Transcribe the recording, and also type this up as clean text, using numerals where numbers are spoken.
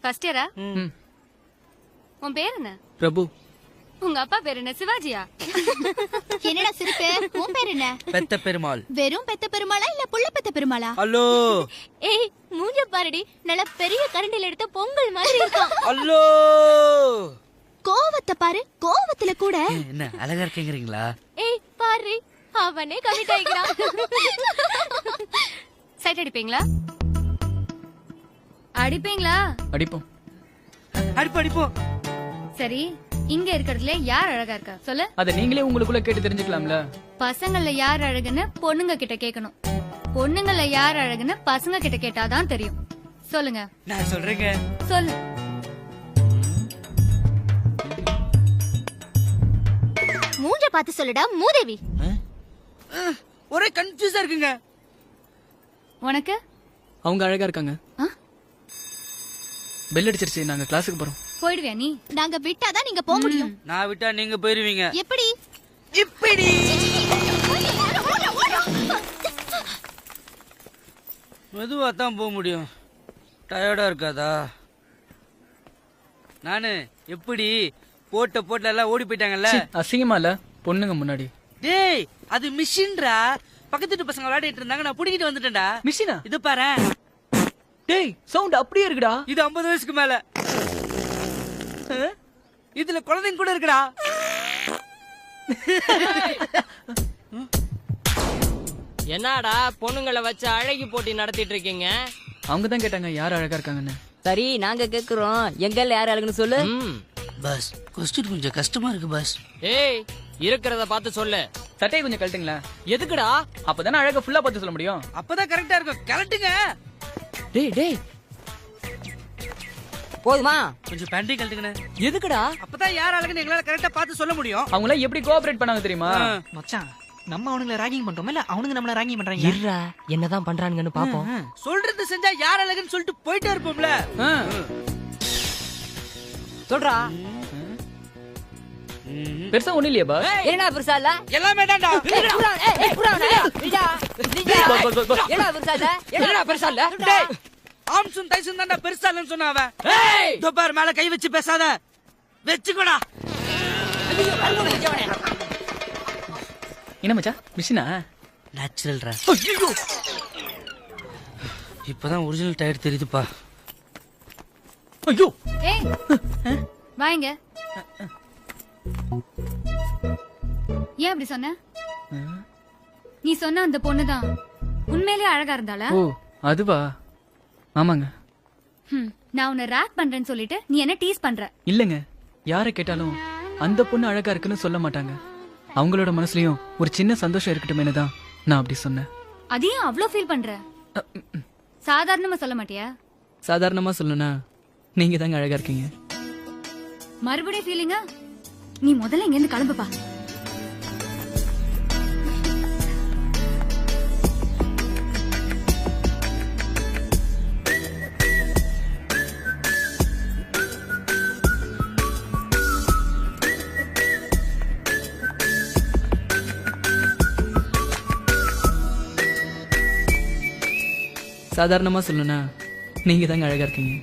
First இயரா? உன் பேர் என்ன? பிரபு. உங்க அப்பா பேர் என்ன? சிவாஜியா? என்னடா சிரிப்பு? உன் பேர் என்ன? பெத்த பெருமாள். வெறும் பெத்த பெருமாளா இல்ல புள்ள பெத்த பெருமாளா? ஹலோ. ஏய் மூஞ்ச பாருடி, நல்ல பெரிய கரண்டில எடுத்த பொங்கல் மாதிரி இருக்கான். ஹலோ. கோவத்தை பாரு, கோவத்துல கூட என்ன அழகா இருக்கீங்களா? ஏய் பாரு, அவனே கமிட் ஆயிக்கிறான். சைட் அடிப்பீங்களா? அடிப்பீங்களா? அடிப்போம். அடிப்போம். சரி, இங்க இருக்கிறதுல யார் அழகா இருக்கா சொல்லு. அத நீங்களே உங்களுக்குள்ள கேட்டு தெரிஞ்சுக்கலாம்ல. பசங்கள்ல யார் அழகுன்னு பொண்ணுங்க கிட்ட கேட்கணும். பொண்ணுங்கள்ல யார் அழகுன்னு பசங்க கிட்ட கேட்டாதான் தெரியும். சொல்லுங்க. நான் சொல்றேங்க. சொல்லு. மூஞ்ச பார்த்து சொல்லுடா மூதேவி. ஒரே கன்ஃபியூஸா இருக்குங்க. உனக்கு? அவங்க அழகா இருக்காங்க. பெல் அடிச்சிருச்சு, நாங்க கிளாஸுக்கு போறோம். போயிடுவியா நீ? நாங்க விட்டாதான் நீங்க போக முடியும். நான் விட்டா நீங்க போயிருவீங்க. எப்படி? இப்படி. மெதுவா தான் போக முடியும். டயர்டா இருக்காதா? நானு எப்படி போட்ட எல்லாம் ஓடி போயிட்டாங்கல்ல. அசிங்கமா இல்ல பொண்ணுங்க முன்னாடி? டேய் அது மிஷின்ரா. பக்கத்து வீட்டு பசங்க விளையாடிட்டு இருந்தாங்க, நான் புடிக்கிட்டு வந்துட்டேன்டா. மிஷினா? இது பாரு. டேய் சவுண்ட் அப்படியே இருக்குடா. இது 50 வயசுக்கு மேல. இதுல குழந்தைங்க கூட இருக்குடா. என்னடா பொண்ணுங்களை வச்சு அழகி போட்டி நடத்திட்டு இருக்கீங்க? அவங்க தான் கேட்டாங்க யார் அழகா இருக்காங்கன்னு. சரி நாங்க கேக்குறோம், எங்கல்ல யார் அழகுன்னு சொல்லு. பஸ் கொஸ்டின் கொஞ்சம் கஷ்டமா இருக்கு பஸ். ஏய் இருக்கிறத பார்த்து சொல்லு. சட்டையை கொஞ்சம் கழட்டுங்களா? எதுக்குடா? அப்பதானே அழகா ஃபுல்லா பார்த்து சொல்ல முடியும். அப்பதான் கரெக்டா இருக்கும். கலட்டுங்க. டேய் டேய் போதுமா? கொஞ்சம் பேண்டையும் கழட்டுங்கண்ணே. எதுக்குடா? அப்பதான் யார் அழகுன்னு எங்களால கரெக்டா பார்த்து சொல்ல முடியும். அவங்கள எப்படி கோஆபரேட் பண்ணாங்க தெரியுமா? மச்சான், நம்ம அவனுங்களை ராகிங் பண்றோம் இல்ல, அவனுங்க நம்மள ராகிங் பண்றாங்க. இருடா, என்னதான் பண்றானுங்கன்னு பாப்போம். சொல்றது செஞ்சா யார் அழகுன்னு சொல்லிட்டு போயிட்டே இருப்போம்ல. சொல்றா. பெருசா ஒண்ணு இல்லையா பாஸ்? என்னடா பெருசா இல்ல? எல்லாமே தான்டா. என்னடா பெருசா இல்ல? என்னடா பெருசா இல்ல? டேய் ஆம்சும் தைசும் தான்டா பெருசா இல்லன்னு சொன்ன அவன். இதோ பாரு, மேல கை வச்சு பேசாத. வெச்சுக்கோடா. என்ன மச்சா மிஷினா? நேச்சுரல்ரா. இப்பதான் ஒரிஜினல் டயர் தெரியுதுப்பா. ஐயோ ஏய் வாங்க. ஏன் அப்படி சொன்ன? நீ சொன்ன அந்த பொண்ணுதான் உண்மையிலேயே அழகா இருந்தாளா? ஓ அதுவா? ஆமாங்க. நான் உன்னை ரேக் பண்றேன்னு சொல்லிட்டு நீ என்ன டீஸ் பண்ற? இல்லங்க, யாரை கேட்டாலும் அந்த பொண்ணு அழகா இருக்குன்னு சொல்ல மாட்டாங்க. அவங்களோட மனசுலயும் ஒரு சின்ன சந்தோஷம் இருக்கட்டுமேனு தான் நான் அப்படி சொன்னேன். அதையும் அவ்வளவு ஃபீல் பண்ற? சாதாரணமா சொல்ல மாட்டியா? சாதாரணமா சொல்லணும்னா நீங்க தாங்க அழகா இருக்கீங்க. மறுபடியும் ஃபீலிங்கா? நீ முதல்ல இங்க இருந்து கிளம்புப்பா. சாதாரணமா சொல்லணும்னா நீங்க தாங்க அழகா இருக்கீங்க.